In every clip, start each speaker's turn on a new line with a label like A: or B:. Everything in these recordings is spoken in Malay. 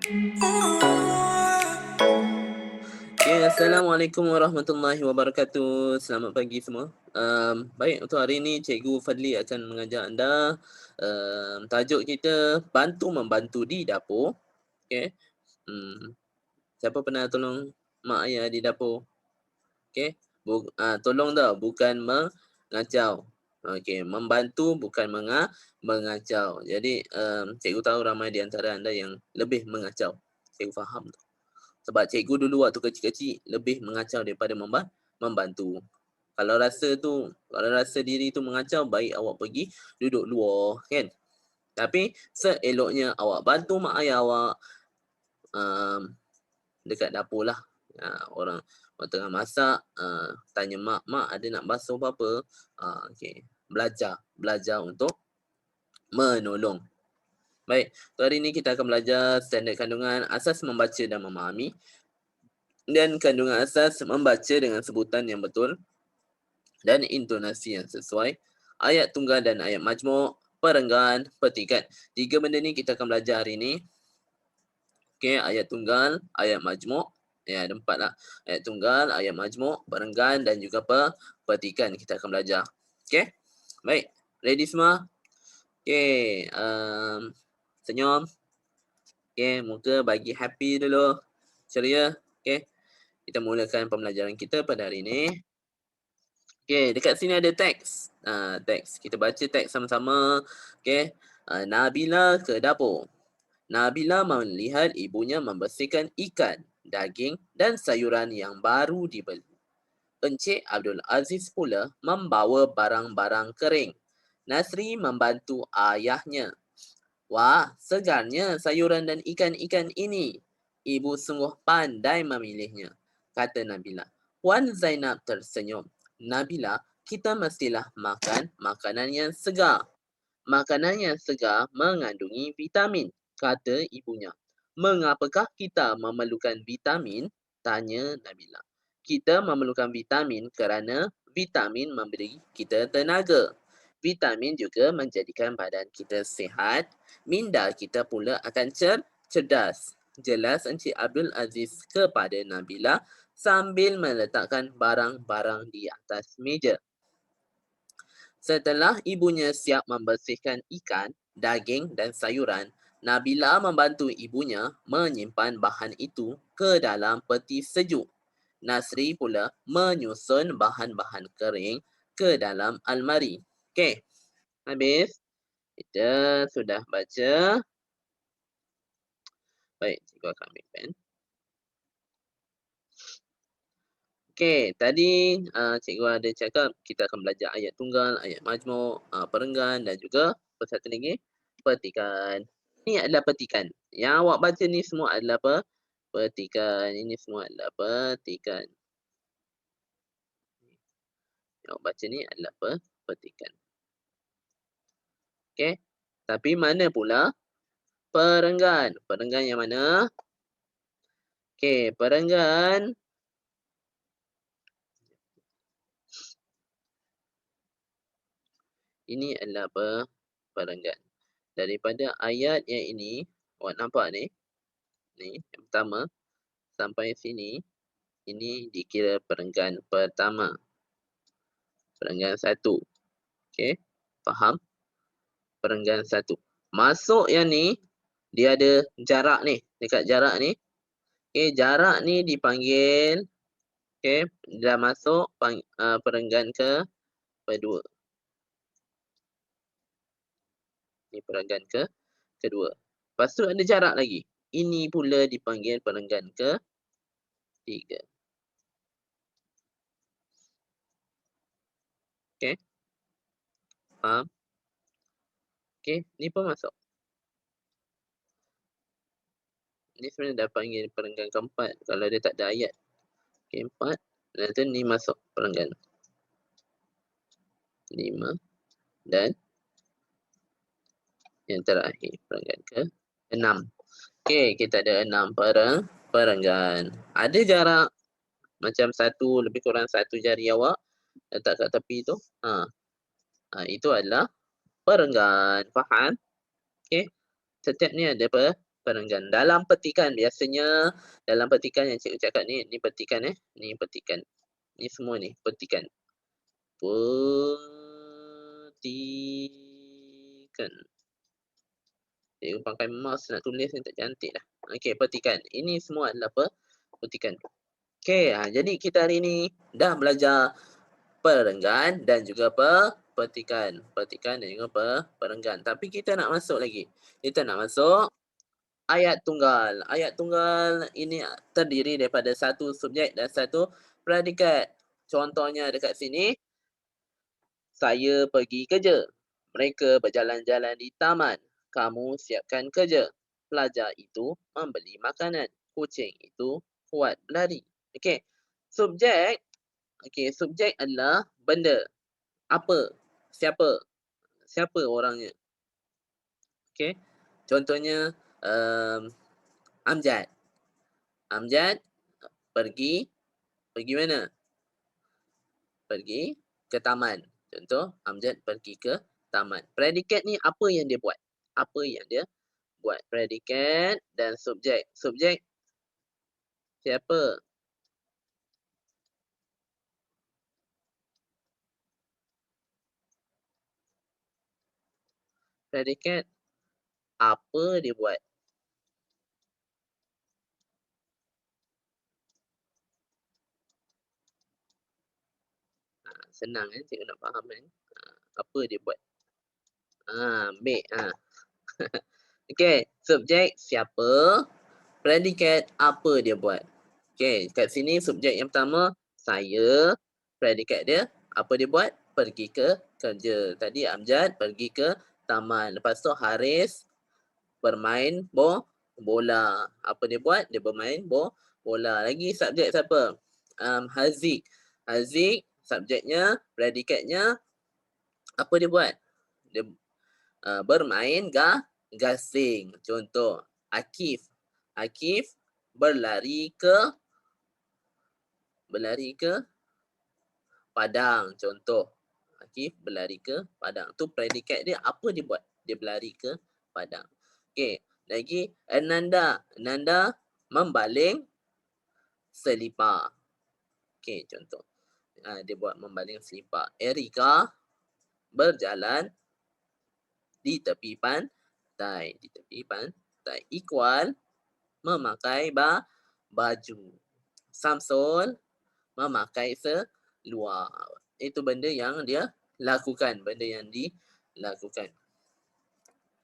A: Ya, Assalamualaikum warahmatullahi wabarakatuh. Selamat pagi semua. Baik, untuk hari ini Cikgu Fadli akan mengajar anda. Tajuk kita bantu membantu di dapur. Okey. Hmm, siapa pernah tolong mak ayah di dapur? Okey. Tolong tau, bukan mengacau. Okey, membantu bukan mengacau. Jadi, cikgu tahu ramai di antara anda yang lebih mengacau. Cikgu faham tu. Sebab cikgu dulu waktu kecil-kecil lebih mengacau daripada membantu. Kalau rasa diri tu mengacau, baik awak pergi duduk luar, kan? Tapi seeloknya awak bantu mak ayah awak, um, dekat dapur lah. Orang tengah masak, tanya mak, "Mak ada nak basuh apa-apa?" Okey. Belajar untuk menolong. Baik, untuk hari ini kita akan belajar standard kandungan, asas membaca dan memahami, dan kandungan asas membaca dengan sebutan yang betul dan intonasi yang sesuai, ayat tunggal dan ayat majmuk, perenggan, petikan. 3 benda ni kita akan belajar hari ini. Okey, ayat tunggal, ayat majmuk. Ya, ada 4 lah. Ayat tunggal, ayat majmuk, perenggan dan juga petikan kita akan belajar. Okey? Baik, ready semua? Okey, senyum. Okey, muka bagi happy dulu. Ceria. Okey. Kita mulakan pembelajaran kita pada hari ini. Okey, dekat sini ada teks. Teks. Kita baca teks sama-sama. Okey. Nabila ke dapur. Nabila melihat ibunya membersihkan ikan, daging dan sayuran yang baru dibeli. Encik Abdul Aziz pula membawa barang-barang kering. Nasri membantu ayahnya. Wah, segarnya sayuran dan ikan-ikan ini. Ibu sungguh pandai memilihnya, kata Nabila. Puan Zainab tersenyum. Nabila, kita mestilah makan makanan yang segar. Makanan yang segar mengandungi vitamin, kata ibunya. Mengapakah kita memerlukan vitamin? Tanya Nabila. Kita memerlukan vitamin kerana vitamin memberi kita tenaga. Vitamin juga menjadikan badan kita sihat. Minda kita pula akan cerdas. Jelas Encik Abdul Aziz kepada Nabila sambil meletakkan barang-barang di atas meja. Setelah ibunya siap membersihkan ikan, daging dan sayuran, Nabila membantu ibunya menyimpan bahan itu ke dalam peti sejuk. Nasri pula menyusun bahan-bahan kering ke dalam almari. Okey, habis. Kita sudah baca. Baik, cikgu akan ambil pen. Okey, tadi cikgu ada cakap kita akan belajar ayat tunggal, ayat majmuk, perenggan dan juga apa satu lagi? Petikan. Ini adalah petikan. Yang awak baca ni semua adalah apa? Petikan. Ini semua adalah petikan. Yang awak baca ni adalah apa? Petikan. Okey. Tapi mana pula perenggan? Perenggan yang mana? Okey, perenggan. Ini adalah apa? Perenggan. Daripada ayat yang ini, awak nampak ni? Ni, yang pertama sampai sini, ini dikira perenggan pertama. Perenggan 1. Okey, faham? Perenggan 1. Masuk yang ni, dia ada jarak ni, dekat jarak ni. Okey, jarak ni dipanggil, okey, dah masuk perenggan kedua. Ni perenggan kedua. Lepas tu ada jarak lagi. Ini pula dipanggil perenggan ketiga. Okey. Faham? Okey, ni pun masuk. Ni sebenarnya dah panggil perenggan keempat kalau dia tak ada ayat. Okey, 4. Dan tu ni masuk perenggan 5 dan yang terakhir perenggan ke-6. Okey, kita ada 6 perenggan. Ada jarak macam lebih kurang 1 jari awak letak kat tepi tu. Itu adalah perenggan. Faham? Okey. Setiap ni ada perenggan. Dalam petikan biasanya, dalam petikan yang cikgu cakap ni petikan ni petikan. Ni semua ni petikan. Petikan. Cikgu pakai mouse nak tulis ni tak cantik dah. Okey, petikan. Ini semua adalah petikan. Okey, jadi kita hari ni dah belajar perenggan dan juga petikan. Petikan dan juga perenggan. Tapi kita nak masuk lagi. Kita nak masuk ayat tunggal. Ayat tunggal ini terdiri daripada satu subjek dan satu predikat. Contohnya dekat sini, saya pergi kerja. Mereka berjalan-jalan di taman. Kamu siapkan kerja. Pelajar itu membeli makanan. Kucing itu kuat berlari. Okey. Subjek. Okey, subjek adalah benda. Apa? Siapa? Siapa orangnya? Okey. Contohnya Amjad. Amjad pergi mana? Pergi ke taman. Contoh, Amjad pergi ke taman. Predikat ni apa yang dia buat? Apa yang dia buat? Predikat dan subjek. Subjek siapa? Predikat apa dia buat? Senang cikgu nak faham kan? Apa dia buat? Ambil. Okey, subjek siapa? Predikat apa dia buat? Okey, kat sini subjek yang pertama saya. Predikat dia apa dia buat? Pergi ke kerja. Tadi Amjad pergi ke taman. Lepas tu Haris bermain bola. Apa dia buat? Dia bermain bola. Lagi subjek siapa? Haziq. Haziq subjeknya, predikatnya apa dia buat? Dia bermain gasing. Contoh, Akif. Akif berlari ke padang. Contoh, Akif berlari ke padang. Tu predikat dia, apa dia buat? Dia berlari ke padang. Okey, lagi Ananda. Ananda membaling selipar. Okey, contoh. Dia buat membaling selipar. Erika berjalan di tepi pantai. Di tepi pantai. Iqbal memakai baju. Samsul memakai seluar. Itu benda yang dia lakukan. Benda yang dilakukan.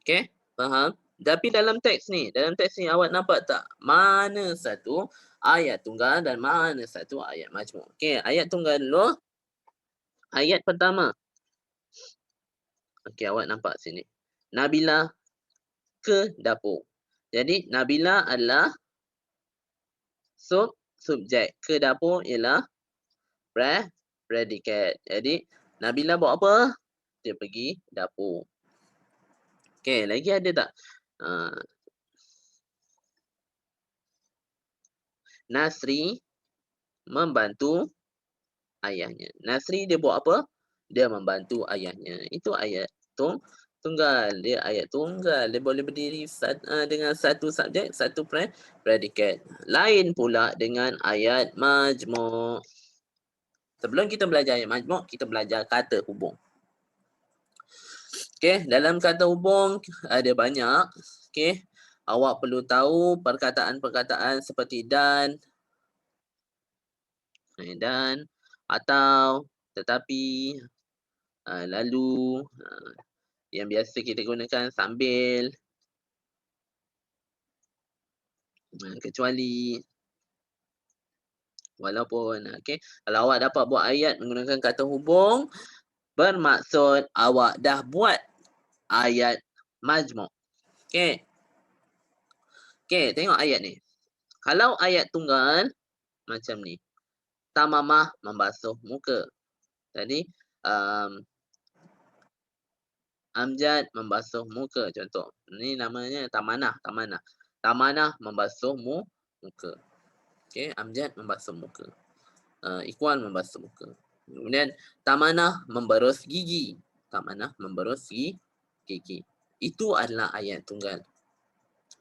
A: Okey, faham? Tapi dalam teks ni awak nampak tak? Mana satu ayat tunggal dan mana satu ayat majmuk? Okey, ayat tunggal dulu. Ayat pertama. Okey, awak nampak sini. Nabila ke dapur. Jadi, Nabila adalah subjek. Ke dapur ialah predikat. Jadi, Nabila buat apa? Dia pergi dapur. Okey, lagi ada tak? Nasri membantu ayahnya. Nasri dia buat apa? Dia membantu ayahnya. Itu ayat tunggal. Dia ayat tunggal. Dia boleh berdiri dengan satu subjek, satu predikat. Lain pula dengan ayat majmuk. Sebelum kita belajar ayat majmuk, kita belajar kata hubung. Okey, dalam kata hubung ada banyak. Okey, awak perlu tahu perkataan-perkataan seperti dan, atau, tetapi, lalu, yang biasa kita gunakan sambil, kecuali, walaupun. Okey, kalau awak dapat buat ayat menggunakan kata hubung, bermaksud awak dah buat ayat majmuk. Okey. Okey, tengok ayat ni. Kalau ayat tunggal macam ni. Tamamah membasuh muka. Tadi Amjad membasuh muka, contoh. Ni namanya Tamanah. Tamanah membasuh muka. Okey, Amjad membasuh muka. Ikhwan membasuh muka. Kemudian Tamanah memberus gigi. Tamanah memberus gigi. Itu adalah ayat tunggal.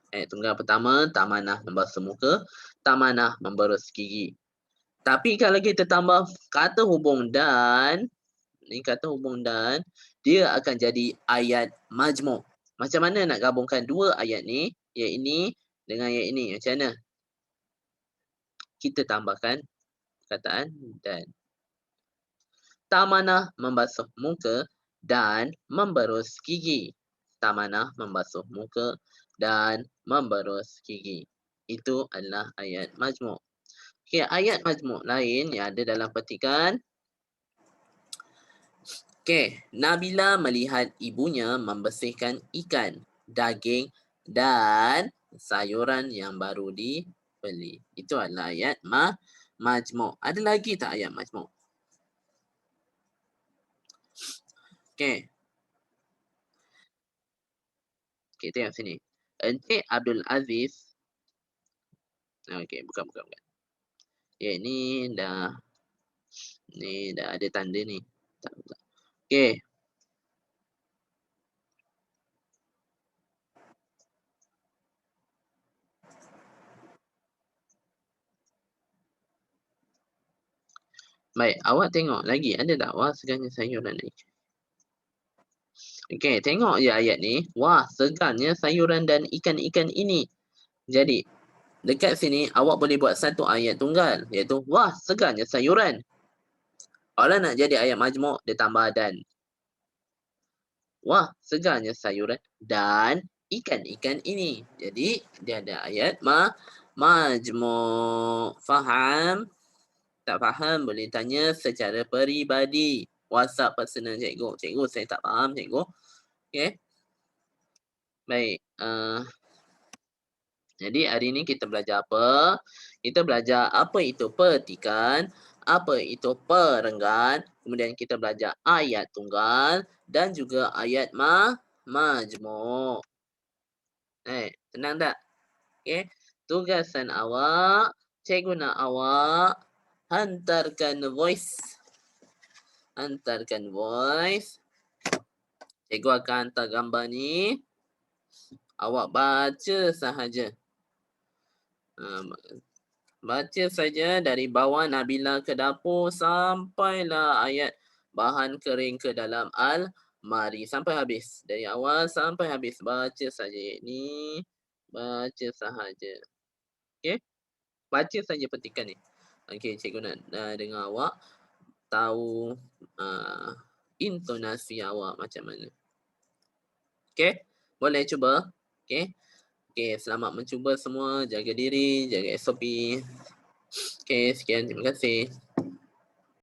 A: Ayat tunggal pertama, tak manah membasuh muka, tak manah memberus gigi. Tapi kalau kita tambah kata hubung dan, ni kata hubung dan, dia akan jadi ayat majmuk. Macam mana nak gabungkan dua ayat ni, ayat ini dengan ayat ini? Macam mana? Kita tambahkan perkataan dan. Tak manah membasuh muka dan memberus gigi. Tak manah membasuh muka dan memberus gigi. Itu adalah ayat majmuk. Okey, ayat majmuk lain yang ada dalam petikan. Okey, Nabila melihat ibunya membersihkan ikan, daging dan sayuran yang baru dibeli. Itu adalah ayat majmuk. Ada lagi tak ayat majmuk? Okey. Okey, tengok sini. Encik Abdul Aziz. Okey, bukan. Ni dah ada tanda ni. Tak. Okey. Baik, awak tengok lagi ada tak? Wah, segarnya sayuran ni. Okey, tengok je ayat ni. Wah, segarnya sayuran dan ikan-ikan ini. Jadi, dekat sini awak boleh buat satu ayat tunggal, iaitu wah, segarnya sayuran. Kalau nak jadi ayat majmuk, dia tambah dan. Wah, segarnya sayuran dan ikan-ikan ini. Jadi, dia ada ayat majmuk. Faham? Tak faham boleh tanya secara peribadi. WhatsApp personal cikgu. Cikgu, saya tak faham cikgu. Okey. Baik. Jadi hari ni kita belajar apa? Kita belajar apa itu petikan, apa itu perenggan, kemudian kita belajar ayat tunggal dan juga ayat majmuk. Senang tak? Okey. Tugasan awak, cikgu nak awak hantarkan voice. Cikgu akan hantar gambar ni. Awak baca sahaja. Baca saja dari bawah Nabila ke dapur sampailah ayat bahan kering ke dalam almari. Sampai habis. Dari awal sampai habis. Baca saja ini. Baca sahaja. Okey? Baca saja petikan ni. Okey, cikgu nak dengar awak tahu intonasi awak macam mana. Okey? Boleh cuba? Okey? Okey, selamat mencuba semua. Jaga diri, jaga SOP. Okey, sekian. Terima kasih.